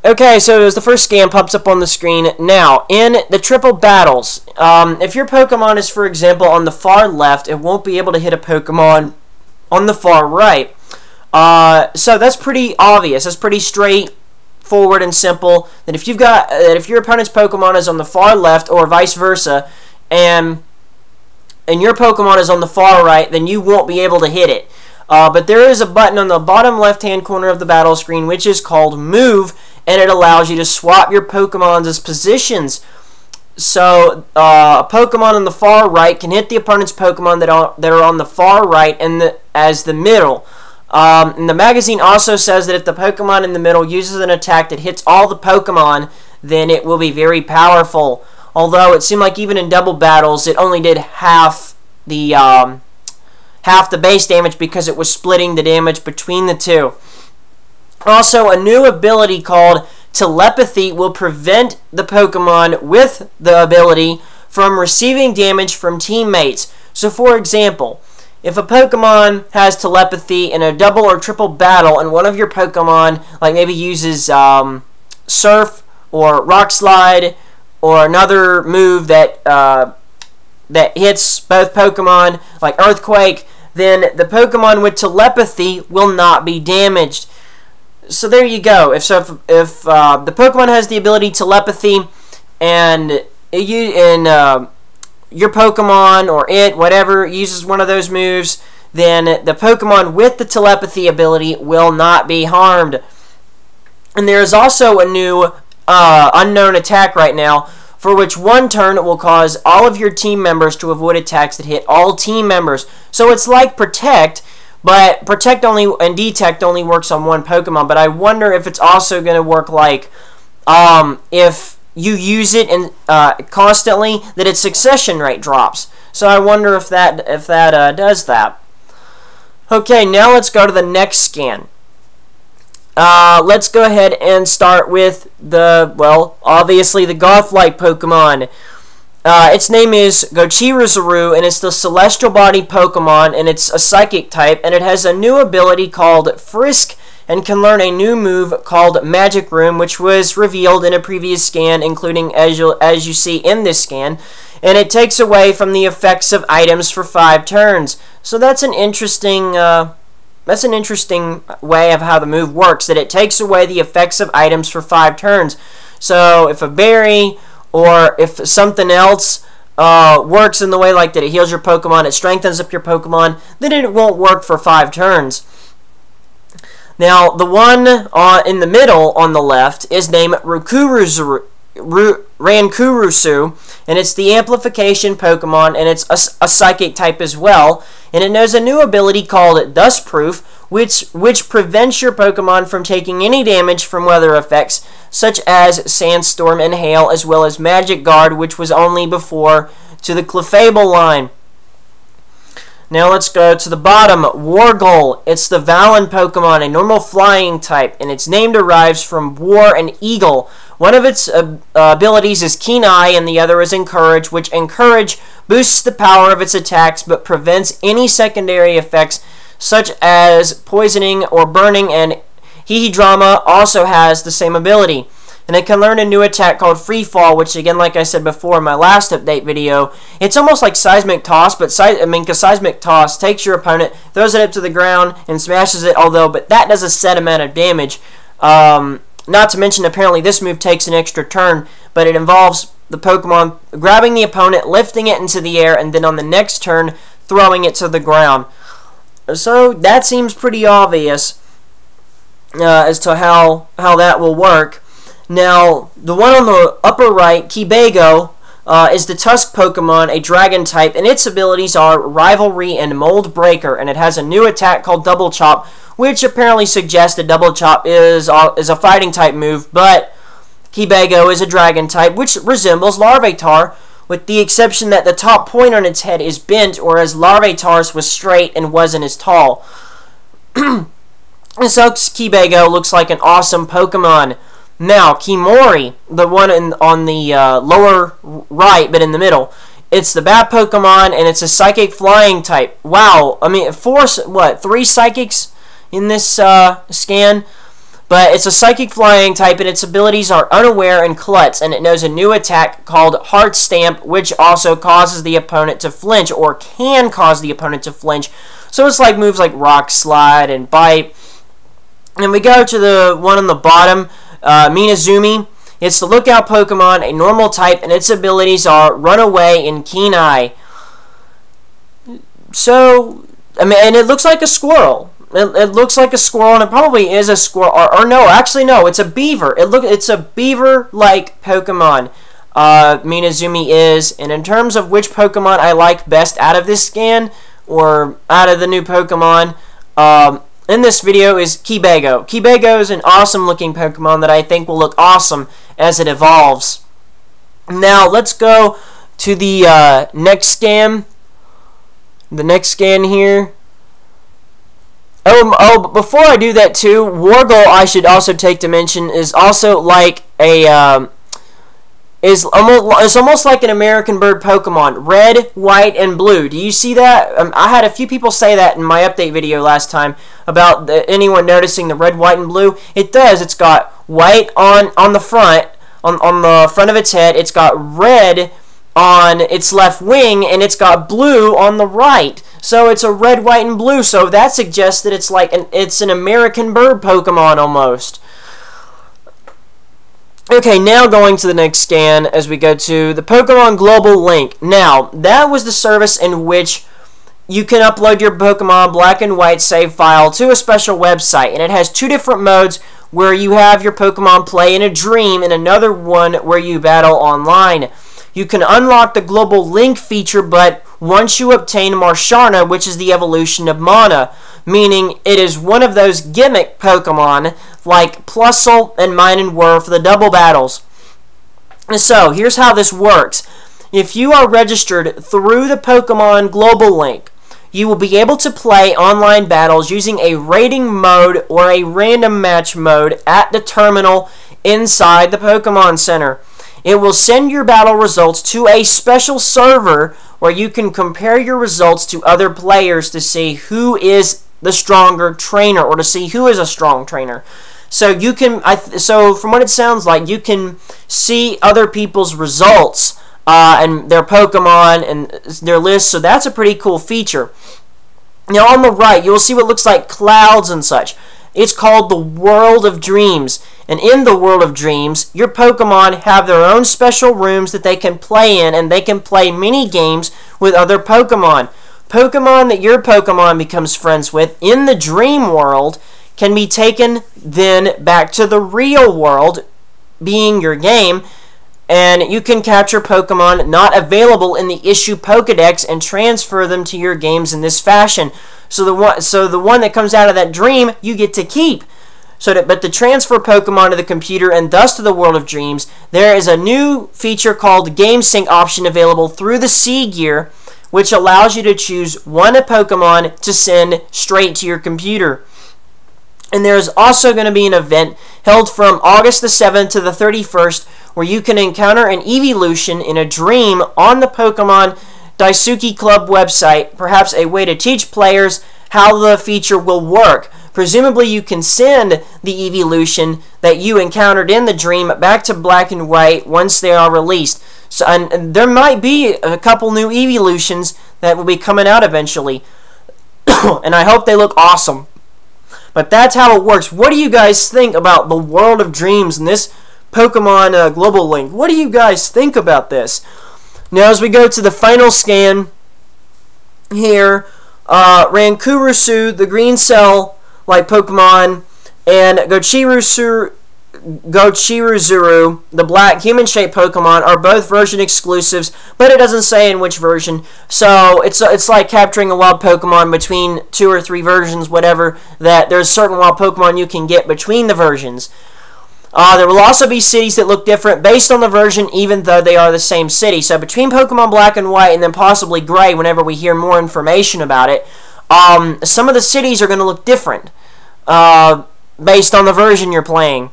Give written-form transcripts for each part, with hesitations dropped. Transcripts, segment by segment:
Okay, so as the first scan pops up on the screen, now, in the triple battles, if your Pokemon is, for example, on the far left, it won't be able to hit a Pokemon on the far right. So that's pretty obvious. That's pretty straightforward and simple. That if your opponent's Pokemon is on the far left, or vice versa, and your Pokemon is on the far right, then you won't be able to hit it. But there is a button on the bottom left-hand corner of the battle screen which is called Move, and it allows you to swap your Pokemon's positions. So a Pokemon on the far right can hit the opponent's Pokemon that are on the far right as the middle. And the magazine also says that if the Pokemon in the middle uses an attack that hits all the Pokemon, then it will be very powerful. Although it seemed like even in double battles, it only did half the base damage because it was splitting the damage between the two. Also, a new ability called Telepathy will prevent the Pokemon with the ability from receiving damage from teammates. So, for example, if a Pokemon has Telepathy in a double or triple battle and one of your Pokemon, like maybe uses Surf or Rock Slide or another move that hits both Pokemon, like Earthquake, then the Pokemon with Telepathy will not be damaged. So there you go. If the Pokemon has the ability Telepathy, and your Pokemon or whatever uses one of those moves, then the Pokemon with the Telepathy ability will not be harmed. And there is also a new unknown attack right now, for which one turn will cause all of your team members to avoid attacks that hit all team members. So it's like Protect, but Protect only and Detect only works on one Pokemon. But I wonder if it's also going to work like if you use it constantly, that its succession rate drops. So I wonder if that does that. Okay, now let's go to the next scan. Let's go ahead and start with obviously the Goth-like Pokemon. Its name is Gochirazuru, and it's the Celestial Body Pokemon, and it's a Psychic type, and it has a new ability called Frisk, and can learn a new move called Magic Room, which was revealed in a previous scan, including as you see in this scan, and it takes away from the effects of items for 5 turns. So that's an interesting way of how the move works, that it takes away the effects of items for 5 turns. So if a berry or if something else works in the way like that, it heals your Pokemon, it strengthens up your Pokemon, then it won't work for 5 turns. Now, the one in the middle on the left is named Rankurusu, and it's the amplification Pokemon, and it's a Psychic type as well, and it knows a new ability called Dustproof, which prevents your Pokemon from taking any damage from weather effects, such as Sandstorm and Hail, as well as Magic Guard, which was only before to the Clefable line. Now let's go to the bottom, Wargoal. It's the Valen Pokemon, a normal flying type, and its name derives from War and Eagle. One of its abilities is Keen Eye, and the other is Encourage, which Encourage boosts the power of its attacks, but prevents any secondary effects, such as poisoning or burning, and Hihidrama also has the same ability. And it can learn a new attack called Free Fall, which, again, like I said before in my last update video, it's almost like Seismic Toss, but because Seismic Toss takes your opponent, throws it up to the ground, and smashes it, but that does a set amount of damage. Not to mention, apparently, this move takes an extra turn, but it involves the Pokemon grabbing the opponent, lifting it into the air, and then on the next turn, throwing it to the ground. So that seems pretty obvious as to how that will work. Now, the one on the upper right, Kibago, is the Tusk Pokemon, a Dragon type, and its abilities are Rivalry and Mold Breaker, and it has a new attack called Double Chop, which apparently suggests that Double Chop is a fighting type move, but Kibago is a Dragon type, which resembles Larvitar, with the exception that the top point on its head is bent, whereas Larvitar's was straight and wasn't as tall. And so Kibago looks like an awesome Pokemon. Now, Kimori, the one on the lower right, but in the middle, it's the Bat Pokemon, and it's a Psychic Flying type. Wow, I mean, 3 Psychics in this scan? But it's a psychic flying type, and its abilities are unaware and klutz, and it knows a new attack called Heart Stamp, which also causes the opponent to flinch, or can cause the opponent to flinch. So it's like moves like Rock Slide and Bite. And we go to the one on the bottom, Minazumi. It's the Lookout Pokemon, a normal type, and its abilities are Run Away and Keen Eye. So, I mean, and it looks like a squirrel. It looks like a squirrel, and it probably is a squirrel. Or no, actually no, it's a beaver. It's a beaver-like Pokemon. Minazumi is, and in terms of which Pokemon I like best out of this scan, or out of the new Pokemon, in this video is Keybego. Keybego is an awesome-looking Pokemon that I think will look awesome as it evolves. Now, let's go to the next scan. The next scan here. Oh, before I do that too, Wargle, I should also take to mention, is also like a is almost like an American bird Pokemon, red, white, and blue. Do you see that? I had a few people say that in my update video last time about anyone noticing the red, white, and blue. It does. It's got white on the front, on the front of its head. It's got red on its left wing, and it's got blue on the right. So it's a red, white, and blue. So that suggests that it's like it's an American bird Pokemon almost. Okay, now going to the next scan as we go to the Pokemon Global Link. Now, that was the service in which you can upload your Pokemon black and white save file to a special website. And it has two different modes where you have your Pokemon play in a dream and another one where you battle online. You can unlock the Global Link feature, but once you obtain Marsharna, which is the evolution of Mana, meaning it is one of those gimmick Pokemon like Plusle and Minun for the double battles. So, here's how this works. If you are registered through the Pokemon Global Link, you will be able to play online battles using a rating mode or a random match mode at the terminal inside the Pokemon Center. It will send your battle results to a special server where you can compare your results to other players to see who is the stronger trainer, or to see who is a strong trainer. So you can, so from what it sounds like, you can see other people's results and their Pokemon and their lists. So that's a pretty cool feature. Now on the right, you'll see what looks like clouds and such. It's called the World of Dreams. And in the World of Dreams, your Pokemon have their own special rooms that they can play in, and they can play mini games with other Pokemon. Pokemon that your Pokemon becomes friends with in the dream world can be taken then back to the real world, being your game, and you can capture Pokemon not available in the issue Pokedex and transfer them to your games in this fashion. So the one that comes out of that dream, you get to keep. But to transfer Pokemon to the computer and thus to the World of Dreams, there is a new feature called Game Sync option available through the C Gear, which allows you to choose one Pokemon to send straight to your computer. And there's also going to be an event held from August the 7th to the 31st where you can encounter an Evolution in a dream on the Pokemon Daisuki Club website, perhaps a way to teach players how the feature will work. Presumably you can send the Evolution that you encountered in the dream back to black and white once they are released. So, and there might be a couple new Evolutions that will be coming out eventually. And I hope they look awesome. But that's how it works. What do you guys think about the World of Dreams and this Pokemon Global Link? What do you guys think about this? Now as we go to the final scan here, Rankurusu, the green cell-like Pokemon, and Gochiruzuru, the black human-shaped Pokemon, are both version exclusives, but it doesn't say in which version. So it's like capturing a wild Pokemon between 2 or 3 versions, whatever, that there's certain wild Pokemon you can get between the versions. There will also be cities that look different based on the version, even though they are the same city. So between Pokemon Black and White and then possibly Gray, whenever we hear more information about it, some of the cities are going to look different based on the version you're playing.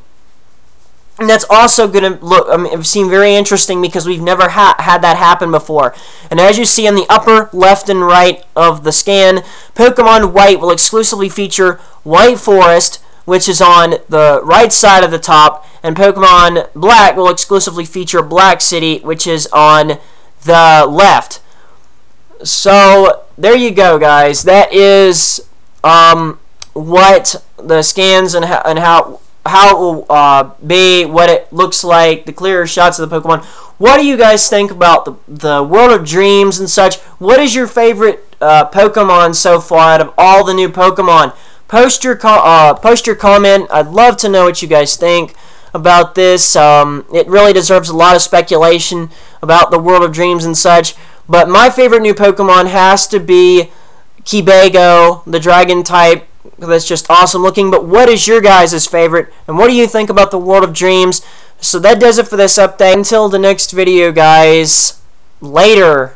And that's also going to seem very interesting because we've never had that happen before. And as you see on the upper left and right of the scan, Pokemon White will exclusively feature White Forest, which is on the right side of the top, and Pokemon Black will exclusively feature Black City, which is on the left. So there you go, guys. That is what the scans and how it will be, what it looks like, the clearer shots of the Pokemon. What do you guys think about the World of Dreams and such? What is your favorite Pokemon so far out of all the new Pokemon? Post your comment. I'd love to know what you guys think about this. It really deserves a lot of speculation about the World of Dreams and such. But my favorite new Pokemon has to be Kibago, the Dragon type. That's just awesome looking. But what is your guys' favorite? And what do you think about the World of Dreams? So that does it for this update. Until the next video, guys. Later.